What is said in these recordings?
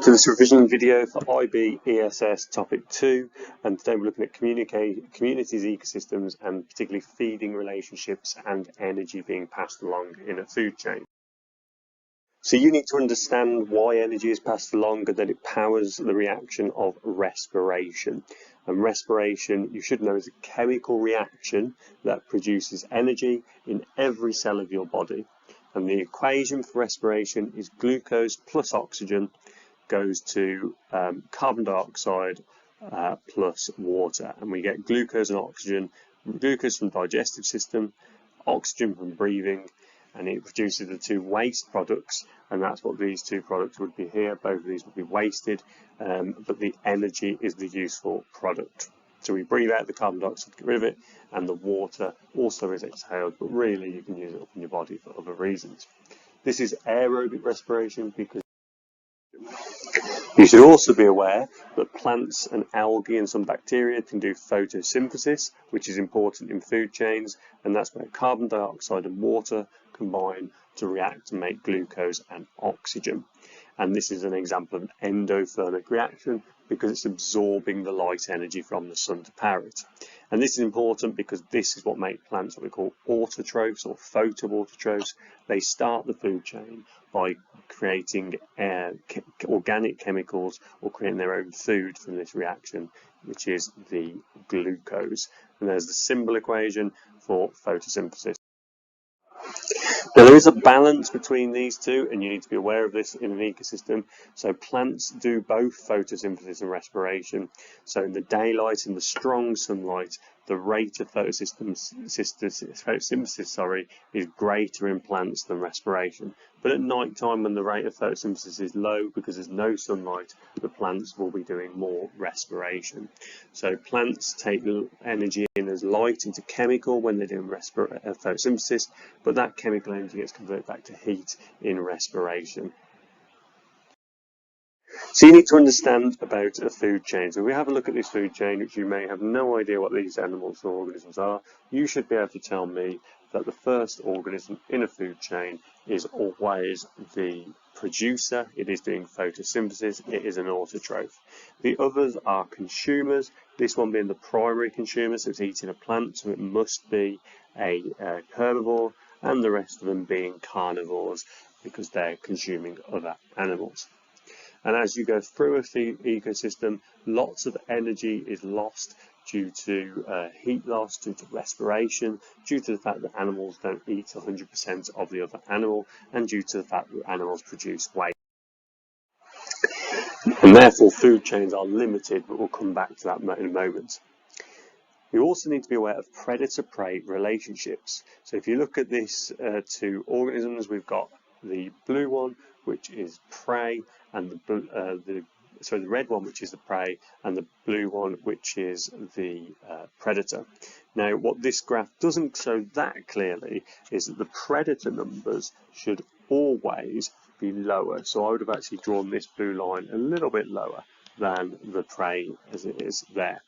to this revision video for IB ESS topic 2, and today we're looking at communities, ecosystems, and particularly feeding relationships and energy being passed along in a food chain. So you need to understand why energy is passed along and that it powers the reaction of respiration. And respiration, you should know, is a chemical reaction that produces energy in every cell of your body. And the equation for respiration is glucose plus oxygen goes to carbon dioxide plus water, and we get glucose and oxygen, glucose from the digestive system, oxygen from breathing, and it produces the two waste products, and that's what these two products would be here. Both of these would be wasted, but the energy is the useful product. So we breathe out the carbon dioxide to get rid of it, and the water also is exhaled, but really you can use it up in your body for other reasons. This is aerobic respiration because you should also be aware that plants and algae and some bacteria can do photosynthesis, which is important in food chains, and that's where carbon dioxide and water combine to react to make glucose and oxygen. And this is an example of an endothermic reaction because it's absorbing the light energy from the sun to power it. And this is important because this is what makes plants what we call autotrophs or photoautotrophs. They start the food chain by creating organic chemicals or creating their own food from this reaction, which is the glucose. And there's the symbol equation for photosynthesis. Now there is a balance between these two, and you need to be aware of this in an ecosystem. So plants do both photosynthesis and respiration. So in the daylight, in the strong sunlight, the rate of photosynthesis is greater in plants than respiration. But at night time, when the rate of photosynthesis is low because there's no sunlight, the plants will be doing more respiration. So plants take energy in as light into chemical when they're doing photosynthesis, but that chemical energy gets converted back to heat in respiration. So you need to understand about a food chain. So if we have a look at this food chain, which you may have no idea what these animals or organisms are, you should be able to tell me that the first organism in a food chain is always the producer. It is doing photosynthesis. It is an autotroph. The others are consumers. This one being the primary consumer, so it's eating a plant, so it must be a herbivore, and the rest of them being carnivores because they're consuming other animals. And as you go through a ecosystem, lots of energy is lost due to heat loss, due to respiration, due to the fact that animals don't eat 100% of the other animal, and due to the fact that animals produce waste. And therefore food chains are limited, but we'll come back to that in a moment. You also need to be aware of predator-prey relationships. So if you look at this two organisms, we've got the blue one, which is prey, and the red one, which is the prey, and the blue one, which is the predator. Now, what this graph doesn't show that clearly is that the predator numbers should always be lower. So I would have actually drawn this blue line a little bit lower than the prey as it is there.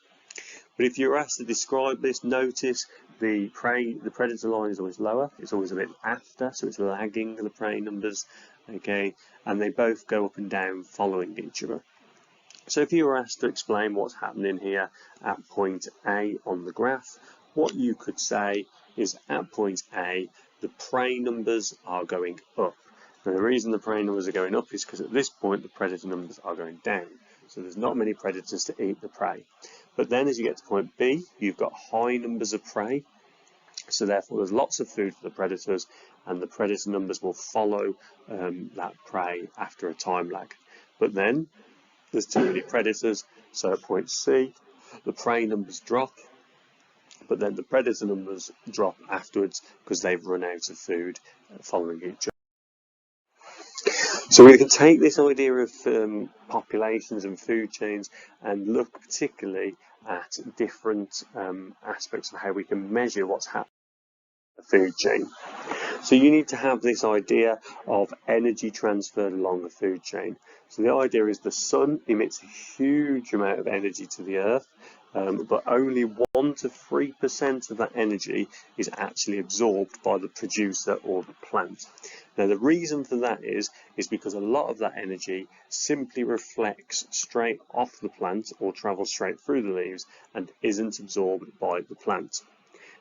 But if you're asked to describe this, notice the predator line is always lower. It's always a bit after, so it's lagging the prey numbers, okay? And they both go up and down following each other. So if you were asked to explain what's happening here at point A on the graph, what you could say is at point A, the prey numbers are going up. Now the reason the prey numbers are going up is because at this point the predator numbers are going down. So there's not many predators to eat the prey. But then as you get to point B, you've got high numbers of prey. So therefore there's lots of food for the predators, and the predator numbers will follow that prey after a time lag. But then there's too many predators, so at point C, the prey numbers drop, but then the predator numbers drop afterwards because they've run out of food following each other. So we can take this idea of populations and food chains and look particularly at different aspects of how we can measure what's happening in the food chain. So you need to have this idea of energy transferred along the food chain. So the idea is the sun emits a huge amount of energy to the earth, but only 1 to 3% of that energy is actually absorbed by the producer or the plant. Now the reason for that is because a lot of that energy simply reflects straight off the plant or travels straight through the leaves and isn't absorbed by the plant.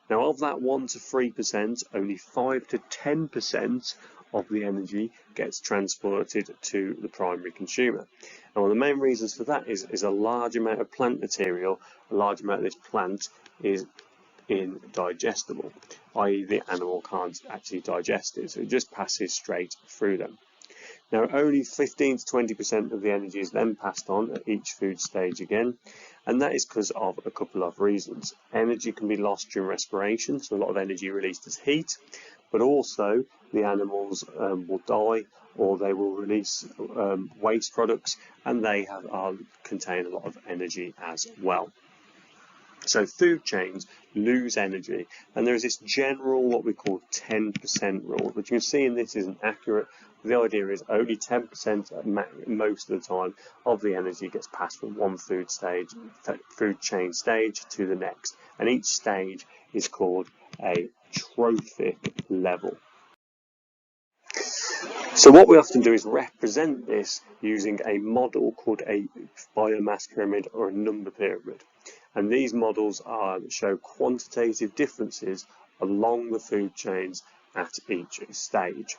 Now of that 1 to 3%, only 5 to 10% of the energy gets transported to the primary consumer. And one of the main reasons for that is a large amount of plant material, a large amount of this plant is indigestible, i.e. the animal can't actually digest it, so it just passes straight through them. Now only 15 to 20% of the energy is then passed on at each food stage again, and that is because of a couple of reasons. Energy can be lost during respiration, so a lot of energy released as heat, but also the animals will die or they will release waste products, and they contain a lot of energy as well. So food chains lose energy, and there is this general what we call 10% rule, which you can see in this isn't accurate. The idea is only 10% most of the time of the energy gets passed from one food chain stage to the next, and each stage is called a trophic level. So what we often do is represent this using a model called a biomass pyramid or a number pyramid. And these models show quantitative differences along the food chains at each stage.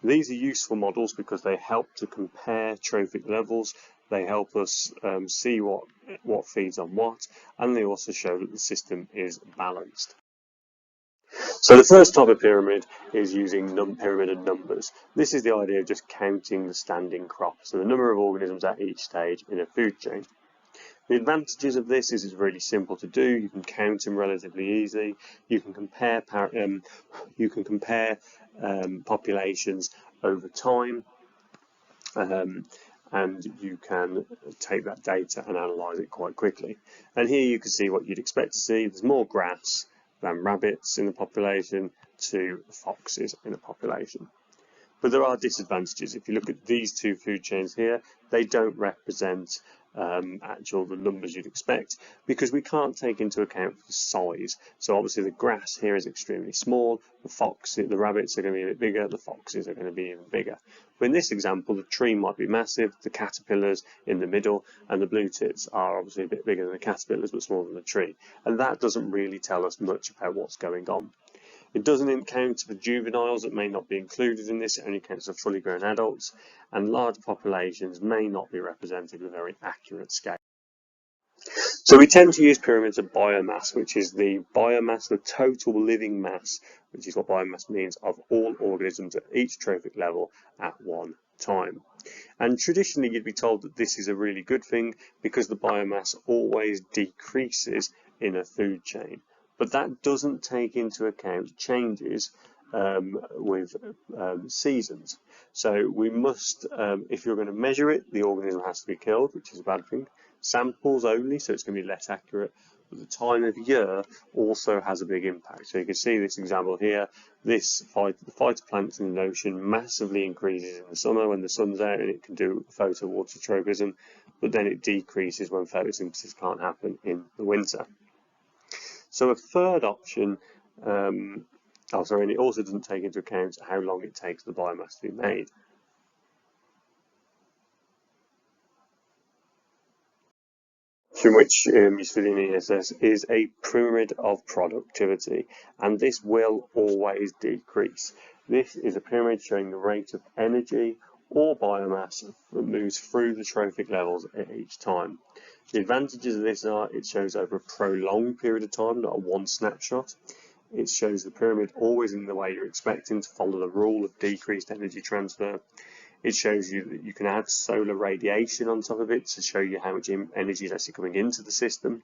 These are useful models because they help to compare trophic levels, they help us see what feeds on what, and they also show that the system is balanced. So the first type of pyramid is using pyramid of numbers. This is the idea of just counting the standing crop, so the number of organisms at each stage in a food chain. The advantages of this is it's really simple to do. You can count them relatively easy. You can compare populations over time, and you can take that data and analyse it quite quickly. And here you can see what you'd expect to see. There's more grass than rabbits in the population to foxes in the population. But there are disadvantages. If you look at these two food chains here, they don't represent the numbers you'd expect, because we can't take into account the size. So obviously the grass here is extremely small, the rabbits are going to be a bit bigger, the foxes are going to be even bigger. But in this example, the tree might be massive, the caterpillars in the middle, and the blue tits are obviously a bit bigger than the caterpillars but smaller than the tree. And that doesn't really tell us much about what's going on. It doesn't account for juveniles that may not be included in this, it only counts for fully grown adults, and large populations may not be represented with a very accurate scale. So we tend to use pyramids of biomass, which is the biomass, the total living mass, which is what biomass means, of all organisms at each trophic level at one time. And traditionally you'd be told that this is a really good thing because the biomass always decreases in a food chain. But that doesn't take into account changes with seasons. So we must, if you're going to measure it, the organism has to be killed, which is a bad thing. Samples only, so it's going to be less accurate. But the time of year also has a big impact. So you can see this example here. The phytoplankton in the ocean massively increases in the summer when the sun's out and it can do photoautotropism, but then it decreases when photosynthesis can't happen in the winter. So a third option, and it also doesn't take into account how long it takes the biomass to be made. Which used within ESS is a pyramid of productivity, and this will always decrease. This is a pyramid showing the rate of energy or biomass that moves through the trophic levels at each time. The advantages of this are it shows over a prolonged period of time, not a one snapshot. It shows the pyramid always in the way you're expecting to follow the rule of decreased energy transfer. It shows you that you can add solar radiation on top of it to show you how much energy is actually coming into the system.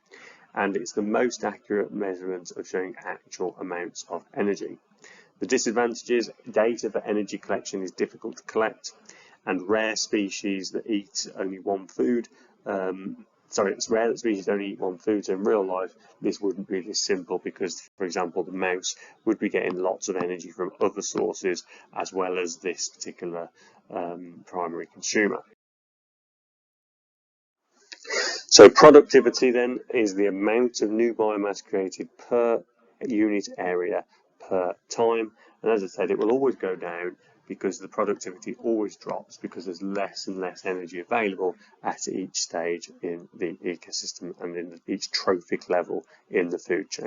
And it's the most accurate measurement of showing actual amounts of energy. The disadvantages: data for energy collection is difficult to collect, and rare species that eat only one food sorry, it's rare that species don't eat one food. So in real life, this wouldn't be this simple because, for example, the mouse would be getting lots of energy from other sources as well as this particular primary consumer. So productivity then is the amount of new biomass created per unit area per time. And as I said, it will always go down because the productivity always drops because there's less and less energy available at each stage in the ecosystem and in each trophic level in the food chain.